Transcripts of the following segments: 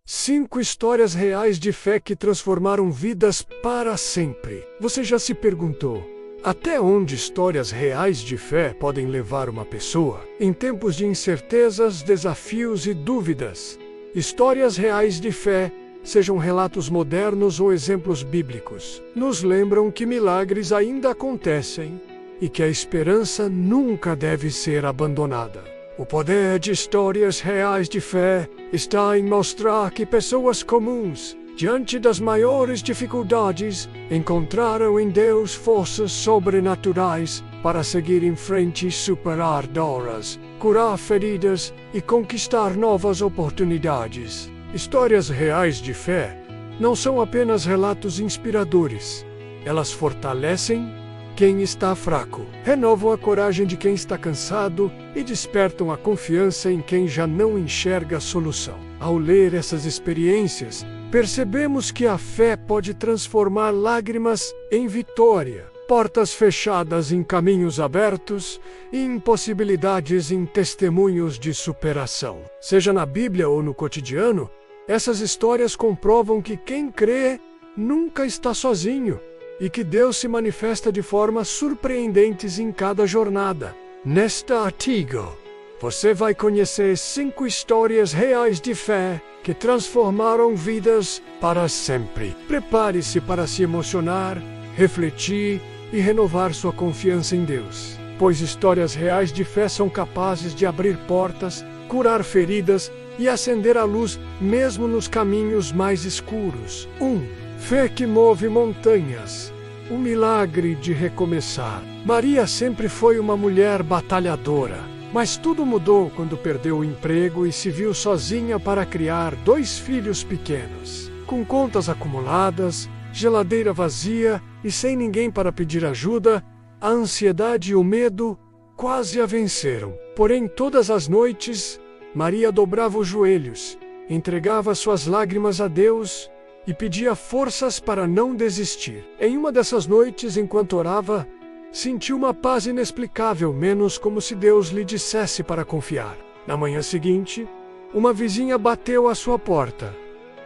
5 histórias reais de fé que transformaram vidas para sempre. Você já se perguntou, até onde histórias reais de fé podem levar uma pessoa? Em tempos de incertezas, desafios e dúvidas, histórias reais de fé, sejam relatos modernos ou exemplos bíblicos, nos lembram que milagres ainda acontecem e que a esperança nunca deve ser abandonada. O poder de histórias reais de fé está em mostrar que pessoas comuns, diante das maiores dificuldades, encontraram em Deus forças sobrenaturais para seguir em frente e superar dores, curar feridas e conquistar novas oportunidades. Histórias reais de fé não são apenas relatos inspiradores. Elas fortalecem quem está fraco, renovam a coragem de quem está cansado e despertam a confiança em quem já não enxerga a solução. Ao ler essas experiências, percebemos que a fé pode transformar lágrimas em vitória, portas fechadas em caminhos abertos e impossibilidades em testemunhos de superação. Seja na Bíblia ou no cotidiano, essas histórias comprovam que quem crê nunca está sozinho e que Deus se manifesta de formas surpreendentes em cada jornada. Neste artigo, você vai conhecer 5 histórias reais de fé que transformaram vidas para sempre. Prepare-se para se emocionar, refletir e renovar sua confiança em Deus, pois histórias reais de fé são capazes de abrir portas, curar feridas e acender a luz mesmo nos caminhos mais escuros. 1. Fé que move montanhas. O milagre de recomeçar. Maria sempre foi uma mulher batalhadora, mas tudo mudou quando perdeu o emprego e se viu sozinha para criar 2 filhos pequenos. Com contas acumuladas, geladeira vazia e sem ninguém para pedir ajuda, a ansiedade e o medo quase a venceram. Porém, todas as noites, Maria dobrava os joelhos, entregava suas lágrimas a Deus e pedia forças para não desistir. Em uma dessas noites, enquanto orava, sentiu uma paz inexplicável, menos como se Deus lhe dissesse para confiar. Na manhã seguinte, uma vizinha bateu à sua porta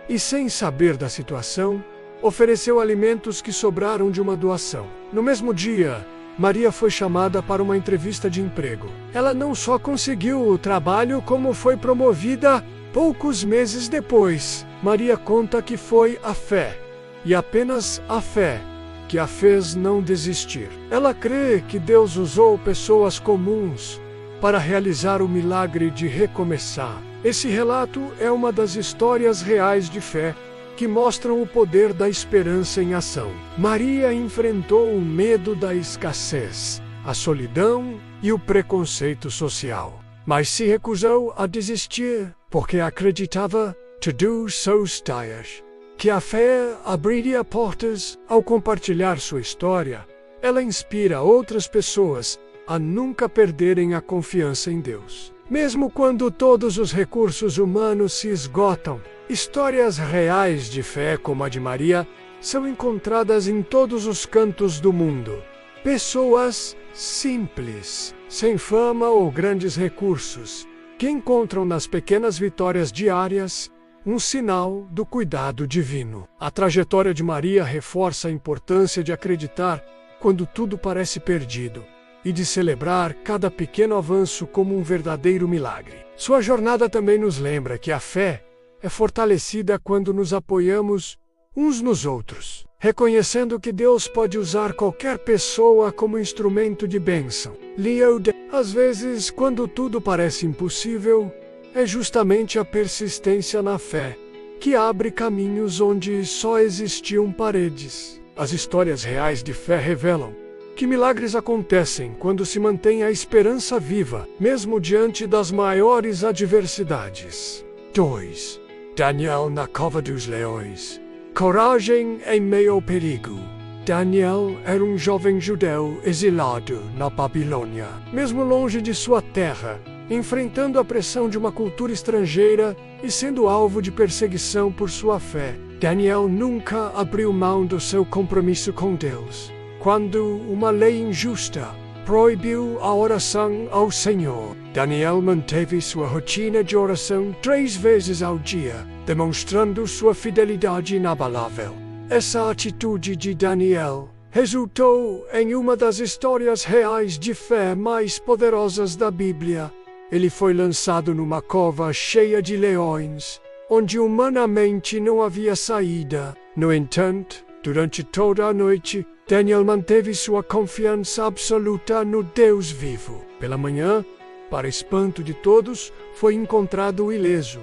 e, sem saber da situação, ofereceu alimentos que sobraram de uma doação. No mesmo dia, Maria foi chamada para uma entrevista de emprego. Ela não só conseguiu o trabalho, como foi promovida poucos meses depois. Maria conta que foi a fé, e apenas a fé, que a fez não desistir. Ela crê que Deus usou pessoas comuns para realizar o milagre de recomeçar. Esse relato é uma das histórias reais de fé que mostram o poder da esperança em ação. Maria enfrentou o medo da escassez, a solidão e o preconceito social, mas se recusou a desistir porque acreditava que a fé abriria portas. Ao compartilhar sua história, ela inspira outras pessoas a nunca perderem a confiança em Deus. Mesmo quando todos os recursos humanos se esgotam, histórias reais de fé como a de Maria são encontradas em todos os cantos do mundo. Pessoas simples, sem fama ou grandes recursos, que encontram nas pequenas vitórias diárias um sinal do cuidado divino. A trajetória de Maria reforça a importância de acreditar quando tudo parece perdido e de celebrar cada pequeno avanço como um verdadeiro milagre. Sua jornada também nos lembra que a fé é fortalecida quando nos apoiamos uns nos outros, reconhecendo que Deus pode usar qualquer pessoa como instrumento de bênção. Às vezes, quando tudo parece impossível, é justamente a persistência na fé que abre caminhos onde só existiam paredes. As histórias reais de fé revelam que milagres acontecem quando se mantém a esperança viva, mesmo diante das maiores adversidades. 2. Daniel na cova dos leões. Coragem em meio ao perigo. Daniel era um jovem judeu exilado na Babilônia. Mesmo longe de sua terra, enfrentando a pressão de uma cultura estrangeira e sendo alvo de perseguição por sua fé, Daniel nunca abriu mão do seu compromisso com Deus. Quando uma lei injusta proibiu a oração ao Senhor. Daniel manteve sua rotina de oração 3 vezes ao dia, demonstrando sua fidelidade inabalável. Essa atitude de Daniel resultou em uma das histórias reais de fé mais poderosas da Bíblia. Ele foi lançado numa cova cheia de leões, onde humanamente não havia saída. No entanto, durante toda a noite, Daniel manteve sua confiança absoluta no Deus vivo. Pela manhã, para espanto de todos, foi encontrado ileso,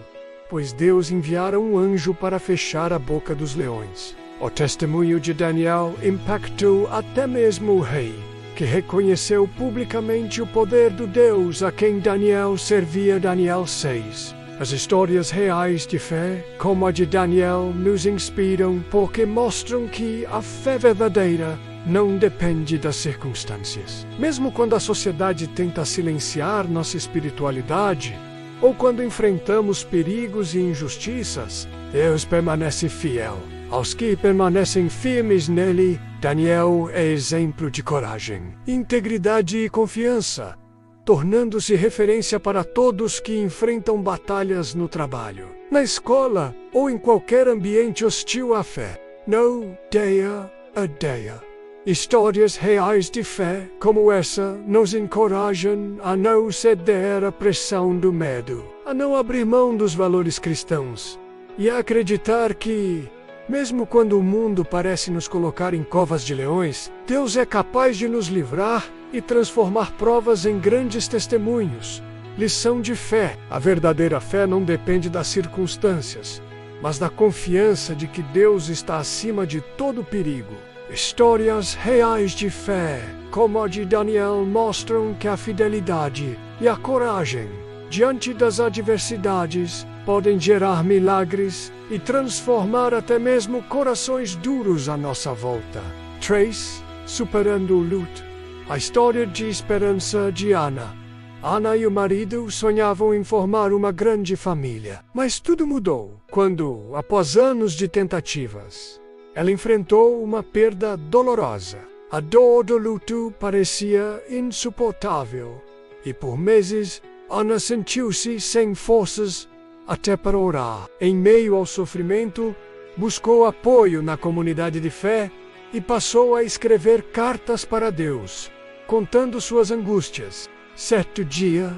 pois Deus enviara um anjo para fechar a boca dos leões. O testemunho de Daniel impactou até mesmo o rei, que reconheceu publicamente o poder do Deus a quem Daniel servia. Daniel 6. As histórias reais de fé, como a de Daniel, nos inspiram porque mostram que a fé verdadeira não depende das circunstâncias. Mesmo quando a sociedade tenta silenciar nossa espiritualidade, ou quando enfrentamos perigos e injustiças, Deus permanece fiel. Aos que permanecem firmes nele, Daniel é exemplo de coragem, integridade e confiança, tornando-se referência para todos que enfrentam batalhas no trabalho, na escola ou em qualquer ambiente hostil à fé. No dia a dia. Histórias reais de fé como essa nos encorajam a não ceder à pressão do medo, a não abrir mão dos valores cristãos e a acreditar que, mesmo quando o mundo parece nos colocar em covas de leões, Deus é capaz de nos livrar e transformar provas em grandes testemunhos. Lição de fé. A verdadeira fé não depende das circunstâncias, mas da confiança de que Deus está acima de todo perigo. Histórias reais de fé, como a de Daniel, mostram que a fidelidade e a coragem, diante das adversidades, podem gerar milagres e transformar até mesmo corações duros à nossa volta. 3. Superando o luto. A história de esperança de Ana. Ana e o marido sonhavam em formar uma grande família. Mas tudo mudou quando, após anos de tentativas, ela enfrentou uma perda dolorosa. A dor do luto parecia insuportável e por meses Ana sentiu-se sem forças até para orar. Em meio ao sofrimento, buscou apoio na comunidade de fé e passou a escrever cartas para Deus, contando suas angústias. Certo dia,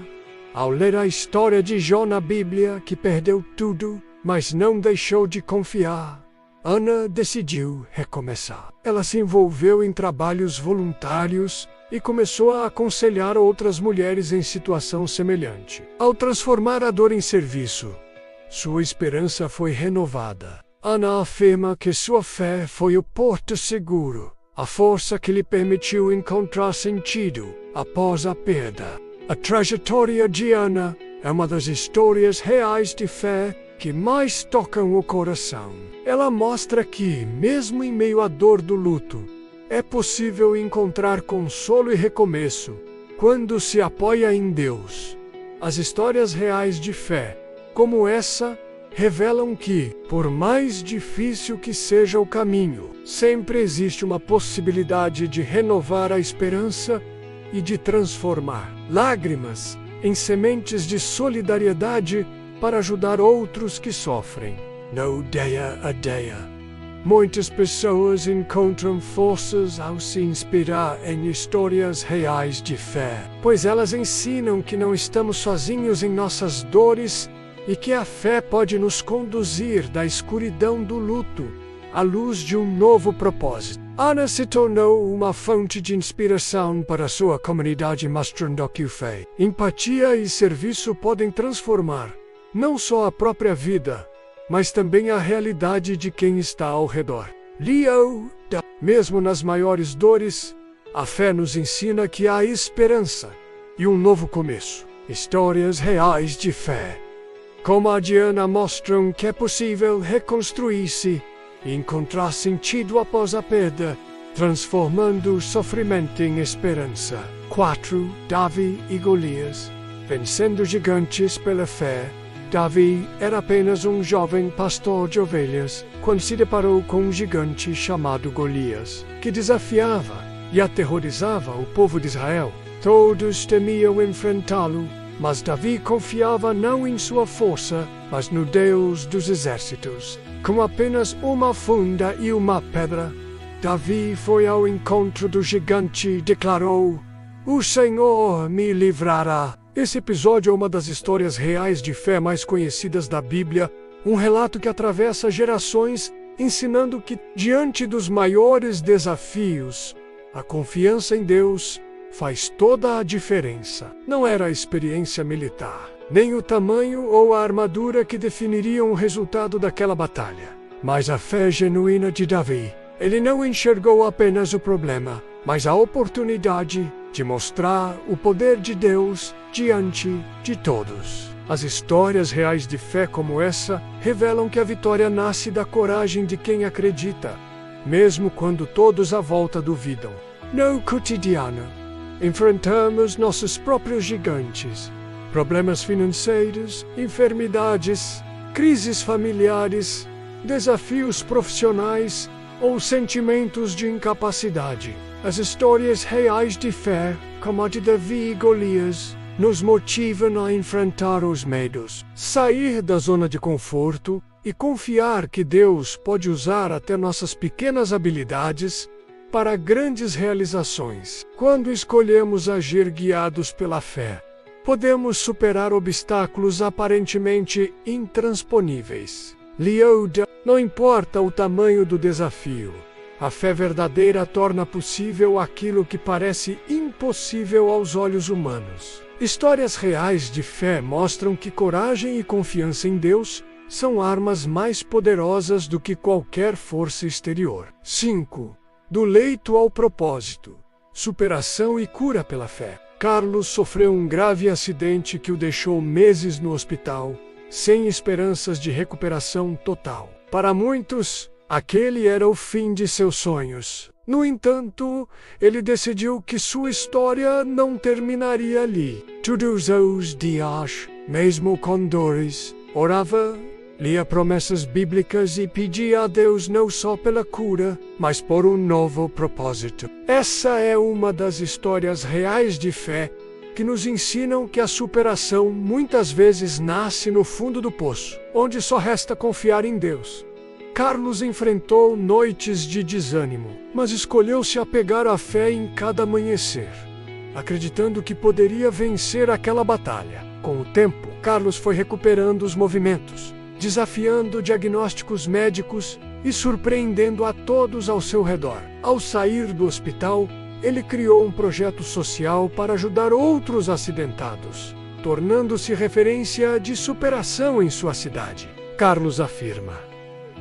ao ler a história de Jó na Bíblia, que perdeu tudo, mas não deixou de confiar, Ana decidiu recomeçar. Ela se envolveu em trabalhos voluntários e começou a aconselhar outras mulheres em situação semelhante. Ao transformar a dor em serviço, sua esperança foi renovada. Ana afirma que sua fé foi o porto seguro, a força que lhe permitiu encontrar sentido após a perda. A trajetória de Ana é uma das histórias reais de fé que mais tocam o coração. Ela mostra que, mesmo em meio à dor do luto, é possível encontrar consolo e recomeço quando se apoia em Deus. As histórias reais de fé, como essa, revelam que, por mais difícil que seja o caminho, sempre existe uma possibilidade de renovar a esperança e de transformar lágrimas em sementes de solidariedade para ajudar outros que sofrem. No dia a dia, muitas pessoas encontram forças ao se inspirar em histórias reais de fé, pois elas ensinam que não estamos sozinhos em nossas dores e que a fé pode nos conduzir da escuridão do luto à luz de um novo propósito. Ana se tornou uma fonte de inspiração para sua comunidade, mostrando que fé, empatia e serviço podem transformar não só a própria vida, mas também a realidade de quem está ao redor. Leo, mesmo nas maiores dores, a fé nos ensina que há esperança e um novo começo. Histórias reais de fé, como a de Ana, mostram que é possível reconstruir-se e encontrar sentido após a perda, transformando o sofrimento em esperança. 4. Davi e Golias. Vencendo gigantes pela fé. Davi era apenas um jovem pastor de ovelhas quando se deparou com um gigante chamado Golias, que desafiava e aterrorizava o povo de Israel. Todos temiam enfrentá-lo, mas Davi confiava não em sua força, mas no Deus dos exércitos. Com apenas uma funda e uma pedra, Davi foi ao encontro do gigante e declarou: "O Senhor me livrará." Esse episódio é uma das histórias reais de fé mais conhecidas da Bíblia, um relato que atravessa gerações, ensinando que, diante dos maiores desafios, a confiança em Deus faz toda a diferença. Não era a experiência militar, nem o tamanho ou a armadura que definiriam o resultado daquela batalha, mas a fé genuína de Davi. Ele não enxergou apenas o problema, mas a oportunidade de mostrar o poder de Deus diante de todos. As histórias reais de fé como essa revelam que a vitória nasce da coragem de quem acredita, mesmo quando todos à volta duvidam. No cotidiano, enfrentamos nossos próprios gigantes, problemas financeiros, enfermidades, crises familiares, desafios profissionais ou sentimentos de incapacidade. As histórias reais de fé, como a de Davi e Golias, nos motivam a enfrentar os medos, sair da zona de conforto e confiar que Deus pode usar até nossas pequenas habilidades para grandes realizações. Quando escolhemos agir guiados pela fé, podemos superar obstáculos aparentemente intransponíveis. Lioda, não importa o tamanho do desafio, a fé verdadeira torna possível aquilo que parece impossível aos olhos humanos. Histórias reais de fé mostram que coragem e confiança em Deus são armas mais poderosas do que qualquer força exterior. 5. Do leito ao propósito. Superação e cura pela fé. Carlos sofreu um grave acidente que o deixou meses no hospital, sem esperanças de recuperação total. Para muitos, aquele era o fim de seus sonhos. No entanto, ele decidiu que sua história não terminaria ali. Todos os dias, mesmo com dores, orava, lia promessas bíblicas e pedia a Deus não só pela cura, mas por um novo propósito. Essa é uma das histórias reais de fé que nos ensinam que a superação muitas vezes nasce no fundo do poço, onde só resta confiar em Deus. Carlos enfrentou noites de desânimo, mas escolheu se apegar à fé em cada amanhecer, acreditando que poderia vencer aquela batalha. Com o tempo, Carlos foi recuperando os movimentos, desafiando diagnósticos médicos e surpreendendo a todos ao seu redor. Ao sair do hospital, ele criou um projeto social para ajudar outros acidentados, tornando-se referência de superação em sua cidade. Carlos afirma: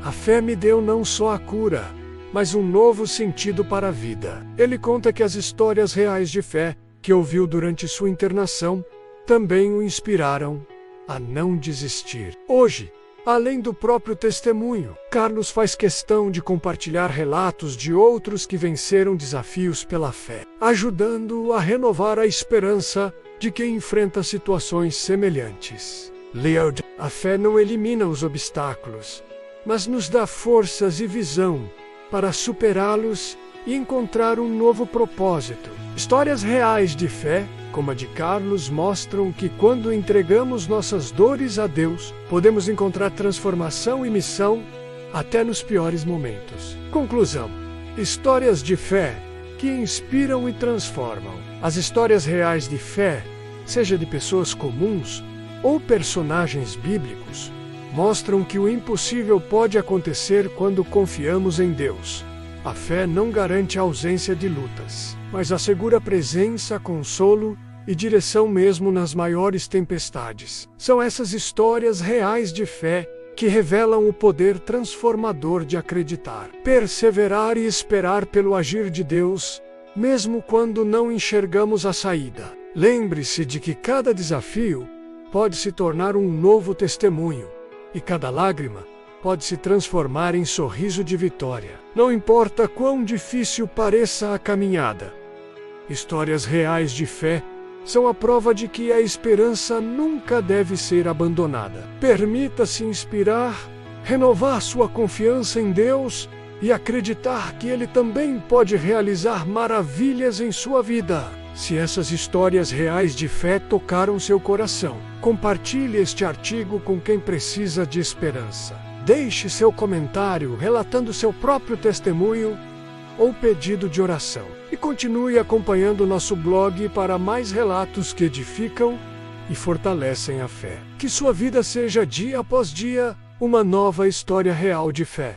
"A fé me deu não só a cura, mas um novo sentido para a vida." Ele conta que as histórias reais de fé que ouviu durante sua internação também o inspiraram a não desistir. Hoje, além do próprio testemunho, Carlos faz questão de compartilhar relatos de outros que venceram desafios pela fé, ajudando a renovar a esperança de quem enfrenta situações semelhantes. Leod, a fé não elimina os obstáculos, mas nos dá forças e visão para superá-los e encontrar um novo propósito. Histórias reais de fé, como a de Carlos, mostram que quando entregamos nossas dores a Deus, podemos encontrar transformação e missão até nos piores momentos. Conclusão: histórias de fé que inspiram e transformam. As histórias reais de fé, seja de pessoas comuns ou personagens bíblicos, mostram que o impossível pode acontecer quando confiamos em Deus. A fé não garante a ausência de lutas, mas assegura presença, consolo e direção mesmo nas maiores tempestades. São essas histórias reais de fé que revelam o poder transformador de acreditar, perseverar e esperar pelo agir de Deus, mesmo quando não enxergamos a saída. Lembre-se de que cada desafio pode se tornar um novo testemunho, e cada lágrima pode se transformar em sorriso de vitória. Não importa quão difícil pareça a caminhada, histórias reais de fé são a prova de que a esperança nunca deve ser abandonada. Permita-se inspirar, renovar sua confiança em Deus e acreditar que Ele também pode realizar maravilhas em sua vida. Se essas histórias reais de fé tocaram seu coração, compartilhe este artigo com quem precisa de esperança. Deixe seu comentário relatando seu próprio testemunho ou pedido de oração. E continue acompanhando nosso blog para mais relatos que edificam e fortalecem a fé. Que sua vida seja, dia após dia, uma nova história real de fé.